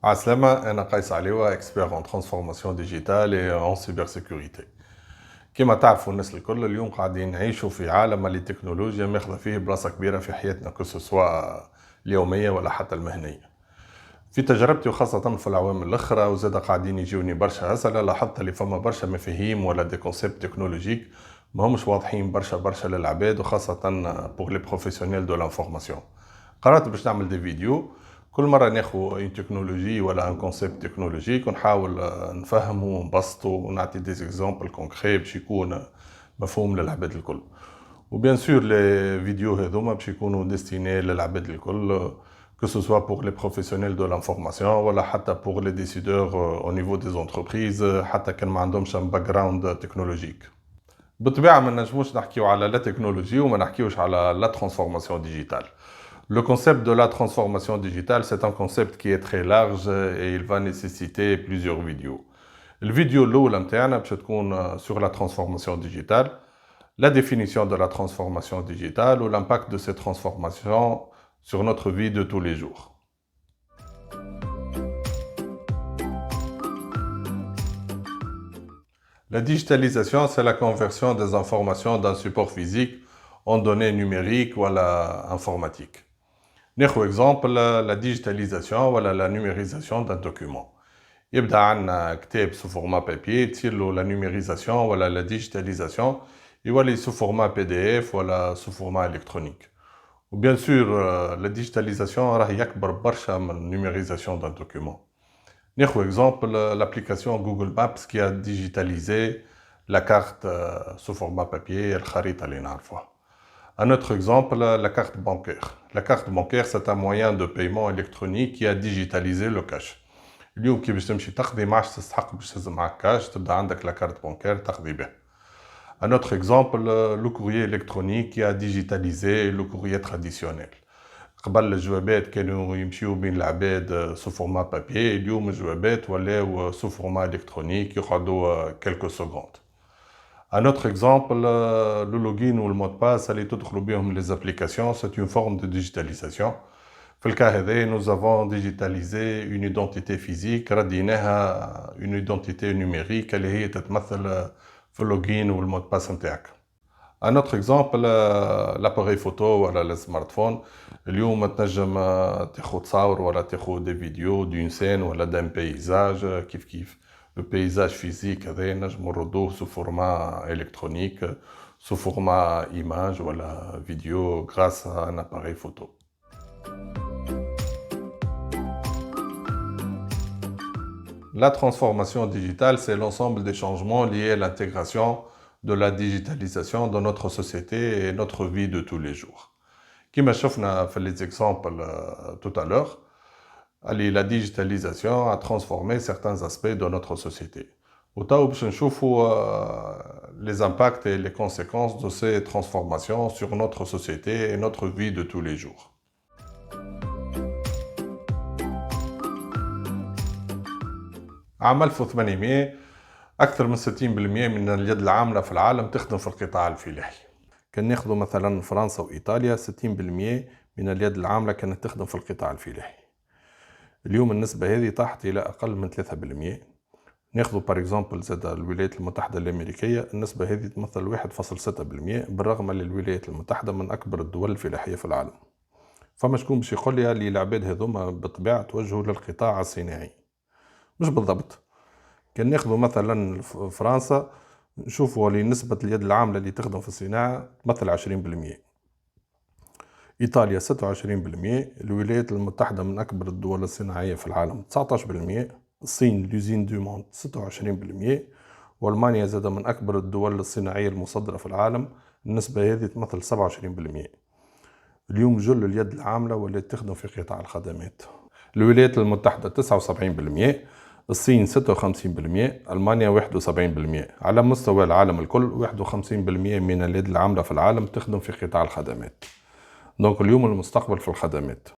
عسلامة، أنا قيس عليوة expert en transformation digitale et en cybersécurité. كما تعرفوا الناس الكل اليوم قاعدين نعيشوا في عالم اللي التكنولوجيا ماخذة فيه بلاصة كبيرة في حياتنا سواء اليومية ولا حتى المهنية. في تجربتي وخاصة في الأعوام الأخرى وزاد قاعدين يجوني برشا أسئلة، لاحظت اللي فما برشا مفاهيم ولا دي كونسيبت تكنولوجيك ما همش واضحين برشا للعباد وخاصة pour les professionnels de l'information. قررت باش نعمل دي فيديو كل مرة ناخو اون تكنولوجي ولا ان كونسيبت تكنولوجيك ونحاول نفهمه ونبسطه ونعطي دي اكزامبل كونكري باش يكون مفهوم للعباد الكل. وبيان سور لي فيديو هذوما باش يكونوا ديستيني للعباد الكل que ce soit pour les professionnels de l'information ولا حتى pour les décideurs au niveau des entreprises حتى كان ما عندهمش un background تكنولوجيك. بالطبيعة ما نجموش نحكيو على لا تكنولوجي وما نحكيوش على لا transformation digitale. Le concept de la transformation digitale, c'est un concept qui est très large et il va nécessiter plusieurs vidéos. Le vidéo الأولى متاعنا باش تكون sur la transformation digitale, la définition de la transformation digitale ou l'impact de ces transformations sur notre vie de tous les jours. La digitalisation, c'est la conversion des informations d'un support physique en données numériques ou informatiques. ناخذ exemple la digitalisation ولا la numérisation d'un document. يبدا عندنا كتاب sous format papier تصير له la numérisation ولا la digitalisation يولي sous format PDF ولا sous format électronique. و bien sûr la digitalisation راهي يكبر برشا من numérisation d'un document. ناخذ exemple l'application Google Maps qui a digitalisé la carte sous format papier الخريطة اللي نعرفوها. Un autre exemple, la carte bancaire. La carte bancaire, c'est un moyen de paiement électronique qui a digitalisé le cash. اليوم كي باش تمشي تقضي ما عادش تستحق باش تهز معاك كاش، تبدا عندك لا كارت بانكير تقضي به. Un autre exemple, le courrier électronique qui a digitalisé le courrier traditionnel. قبل الجوابات كانوا يمشيو بين العباد sous format papier، اليوم الجوابات ولاو sous format électronique يقعدوا quelques secondes. Un autre exemple, le login ou le mot de passe, اللي تدخلوا بهم les applications, c'est une forme de digitalisation. في الكا هذا nous avons digitalisé une identité physique رديناها une identité numérique اللي هي تتمثل في اللوجين والمود باس نتاعك. Un autre exemple, l'appareil photo ولا السمارتفون. اليوم تنجم تاخذ تصاور ولا تاخذ des vidéos d'une scène ولا d'un paysage كيف. Le paysage physique هذا نجمو نردوه sous format électronique, sous format image ou la vidéo grâce à un appareil photo. La transformation digitale, c'est l'ensemble des changements liés à l'intégration de la digitalisation dans notre société et notre vie de tous les jours. Comme شفنا في les exemples tout à l'heure, la digitalisation a transformé certains aspects de notre société. وتو باش نشوفوا les impacts et les conséquences de ces transformations sur notre société et notre vie de tous les jours. عام 1800 أكثر من 60% من اليد العاملة في العالم تخدم في القطاع الفلاحي. كان ناخذوا مثلا فرنسا وإيطاليا 60% من اليد العاملة كانت تخدم في القطاع الفلاحي. اليوم النسبة هذه طاحت إلى أقل من 3%. ناخذوا بار اكزومبل زاد الولايات المتحدة الأمريكية، النسبة هذه تمثل 1.6% بالرغم أن الولايات المتحدة من أكبر الدول الفلاحية في العالم. فما شكون باش يقول لي اللي العباد هذوما بالطبيعة توجهوا للقطاع الصناعي؟ مش بالضبط. كان ناخذوا مثلا فرنسا نشوفوا اللي نسبة اليد العاملة اللي تخدم في الصناعة تمثل 20%. إيطاليا 26%، الولايات المتحدة من أكبر الدول الصناعية في العالم 19%، الصين لوزين دو موند 26%، وألمانيا زاد من أكبر الدول الصناعية المصدرة في العالم، النسبة هذه تمثل 27%. اليوم جل اليد العاملة ولات تخدم في قطاع الخدمات. الولايات المتحدة 79%، الصين 56%، ألمانيا 71%. على مستوى العالم الكل 51% من اليد العاملة في العالم تخدم في قطاع الخدمات. دونك اليوم المستقبل في الخدمات.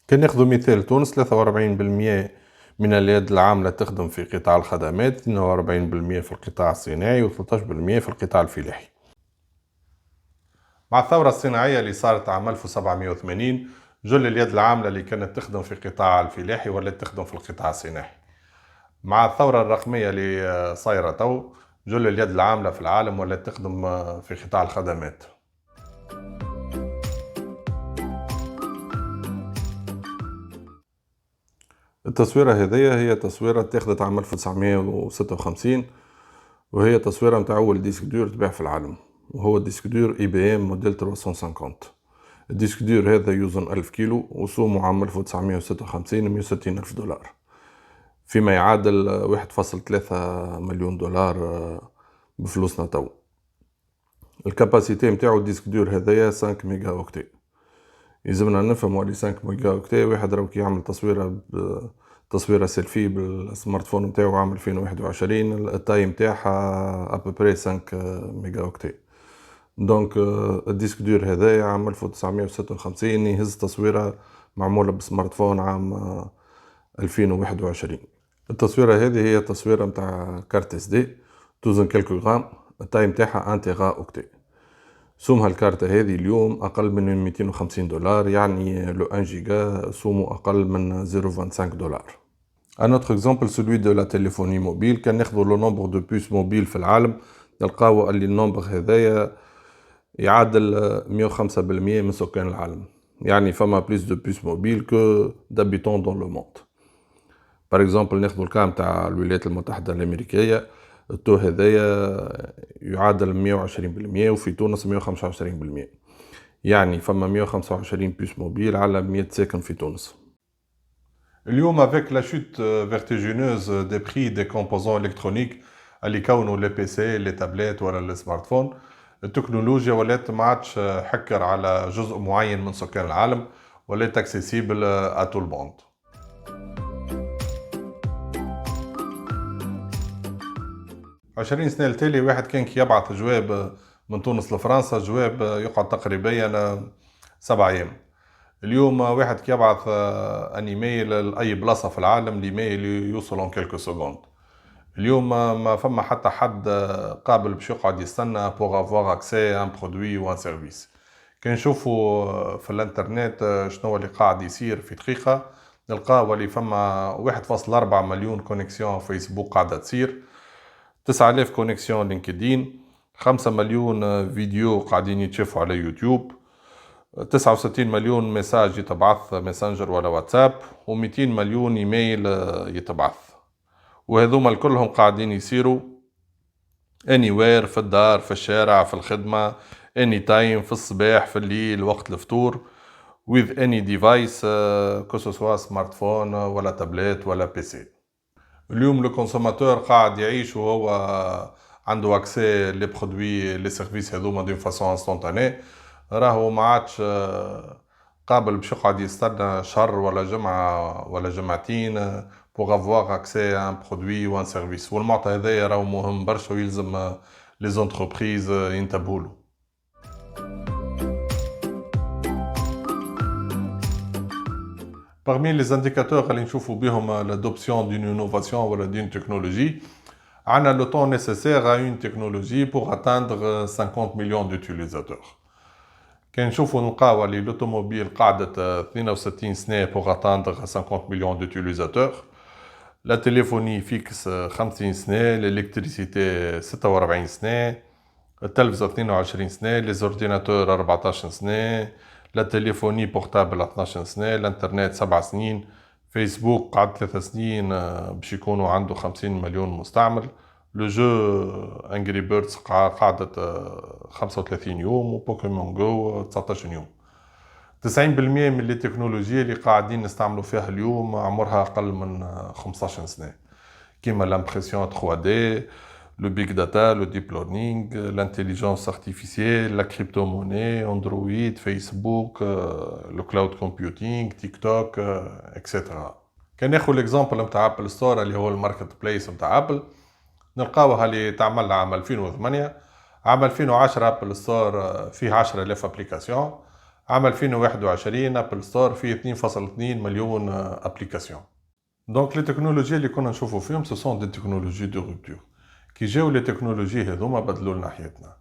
كان ناخذ مثال تونس 43% من اليد العاملة تخدم في قطاع الخدمات، 42% في القطاع الصناعي و13% في القطاع الفلاحي. مع الثورة الصناعية اللي صارت عام 1780 جل اليد العاملة اللي كانت تخدم في القطاع الفلاحي ولا تخدم في القطاع الصناعي. مع الثورة الرقمية اللي صايرة تو، جل اليد العاملة في العالم ولا تخدم في قطاع الخدمات. التصويرة هذية هي تصويرة اتخذت عام 1956، وهي تصويرة متاع أول ديسك دور تباع في العالم، وهو ديسك دور IBM موديل 350. الديسك دور هذا يوزن 1000 كيلو وسومه عام 1956 160 ألف دولار، فيما يعادل 1.3 مليون دولار بفلوسنا تو. الكاباسيتي متاعو الديسك دور هذايا 5 ميجا اوكتي. يلزمنا نفهموا اللي 5 ميجا اوكتي واحد راهو كي يعمل تصويره سيلفي بالسمارت فون نتاعو عام 2021 التايم نتاعها ابوبري 5 ميجا اوكتي. دونك الديسك دور هذايا عام 1956 يهز تصويره معموله بسمارت فون عام 2021. التصويره هذه هي تصويره نتاع كارت اس دي توزن كالكو غرام، التايم نتاعها 1 تيرا اوكتي. سومها الكارتة هذه اليوم أقل من 250 دولار، يعني لو 1 جيجا سومه أقل من 0.25 دولار. Un autre exemple, celui de la téléphonie mobile. كان ناخذوا لو نومبر دو بوس موبيل في العالم نلقاو اللي النومبر هذايا يعادل 105% من سكان العالم، يعني فما بليس دو بوس موبيل كو دابيتون دون لو موند. بار اكزومبل ناخذوا الكام تاع الولايات المتحدة الأمريكية، التو هذايا يعادل 120%، وفي تونس 125%، يعني فما 125 بوس موبيل على 100 ساكن في تونس. اليوم avec la chute vertigineuse des prix des composants électroniques اللي كونوا لي بي سي لي تابلت ولا السمارت فون، التكنولوجيا ولات ما عادش حكر على جزء معين من سكان العالم، ولات اكسيسيبل ا تو البوند. 20 سنة التالي واحد كان كي يبعث جواب من تونس لفرنسا، جواب يقعد تقريبا 7 أيام. اليوم واحد كي يبعث ان ايميل لأي بلاصة في العالم، الايميل يوصل ان كيلكو سكوند. اليوم ما فما حتى حد قابل باش يقعد يستنى بوغ افواغ اكسي ان برودوي و ان سيرفيس. كي نشوفوا في الانترنت شنو اللي قاعد يصير في دقيقة، نلقاو اللي فما 1.4 مليون كونيكسيون فيسبوك قاعدة تصير، 9000 كونيكسيون لينكدين، 5 مليون فيديو قاعدين يتشافوا على يوتيوب، 69 مليون ميساج يتبعث ماسنجر ولا واتساب، و200 مليون ايميل يتبعث. وهذوما الكلهم قاعدين يصيروا anywhere، في الدار، في الشارع، في الخدمة، anytime، في الصباح، في الليل، وقت الفطور، with any device que ce soit سمارتفون ولا تابلت ولا بي سي. اليوم لو كونسوماتور قاعد يعيش وهو عنده اكسي لي برودوي لي سيرفيس هذوما دون فاسون انستونتاني، راهو ما عادش قابل باش يقعد يستنى شهر ولا جمعة ولا جمعتين بوغ افواغ اكسي ان برودوي و ان سيرفيس. والمعطى هذايا راهو مهم برشا ويلزم لي زونتربريز ينتبهولو. Parmi les indicateurs اللي نشوفوا بهم l'adoption d'une innovation ولا d'une technologie، عندنا le temps nécessaire à une technologie pour atteindre 50 millions d'utilisateurs. كان نشوفوا نلقاو اللي l'automobile قعدت 62 سنة pour atteindre 50 millions d'utilisateurs، la téléphonie fixe 50 سنة، l'électricité 46 سنة، التلفزة 22 سنة، les ordinateurs 14 سنة، لا تليفوني بورتابل 12 سنة، الانترنت 7 سنين، فيسبوك قعد 3 سنين باش يكونوا عنده 50 مليون مستعمل، لو جو انجري بيردز قعدت 35 يوم، وبوكيمون جو 19 يوم. 90% من التكنولوجيا اللي قاعدين نستعملوا فيها اليوم عمرها أقل من 15 سنة، كيما l'impression 3D، le big data، le deep learning، l'intelligence artificielle، la crypto-monnaie، Android، Facebook، le cloud computing، تيك توك، etc. كان ناخذ الاكزامبل نتاع ابل ستور اللي هو الماركت بليس نتاع ابل، نلقاوها اللي تعمل عام 2008. عام 2010 ابل ستور فيه 10000 ابليكاسيون، عام 2021 ابل ستور فيه 2.2 مليون ابليكاسيون. دونك لي تكنولوجي اللي كنا نشوفوا فيهم سو سون دي تكنولوجي دو روبتور. كي جاو لي تكنولوجي هذوما بدلوا لنا حياتنا.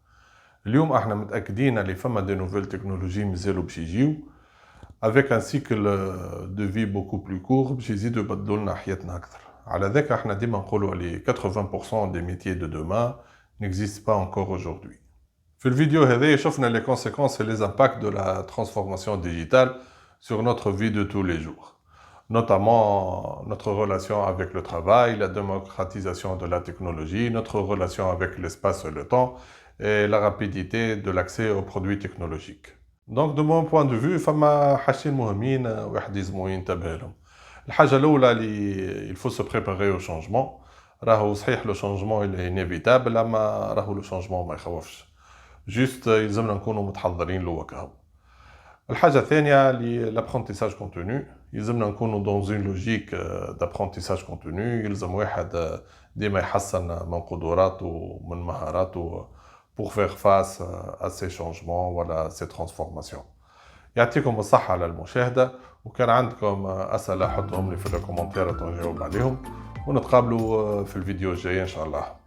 اليوم احنا متاكدين اللي فما دي نوفيل تكنولوجي مازالوا باش يجيو. avec un cycle de vie beaucoup plus court باش يزيدوا يبدلوا لنا حياتنا أكثر. على ذاك احنا ديما نقولوا لي 80% des métiers de demain n'existent pas encore aujourd'hui. في الفيديو هذا شفنا les conséquences et les impacts de la transformation digitale sur notre vie de tous les jours. Notamment notre relation avec le travail, la démocratisation de la technologie, notre relation avec l'espace et le temps, et la rapidité de l'accès aux produits technologiques. Donc, de mon point de vue, فما حاجتين مهمين واحد لازم ينتبه لهم. الحاجة الأولى il faut se préparer au changement. راهو صحيح le changement il est inévitable, أما راهو le changement ما يخوفش. Juste يلزمنا نكونوا متحضرين له وكهو. الحاجة الثانية l'apprentissage continu. يلزمنا نكونوا dans une logique d'apprentissage continu. يلزم واحد ديما يحسن من قدراته ومن مهاراته pour faire face à ces changements ولا ces transformations. يعطيكم الصحة على المشاهدة، وكان عندكم أسئلة حطهم لي في الكومنتات ونجاوب عليهم، ونتقابلوا في الفيديو الجاي إن شاء الله.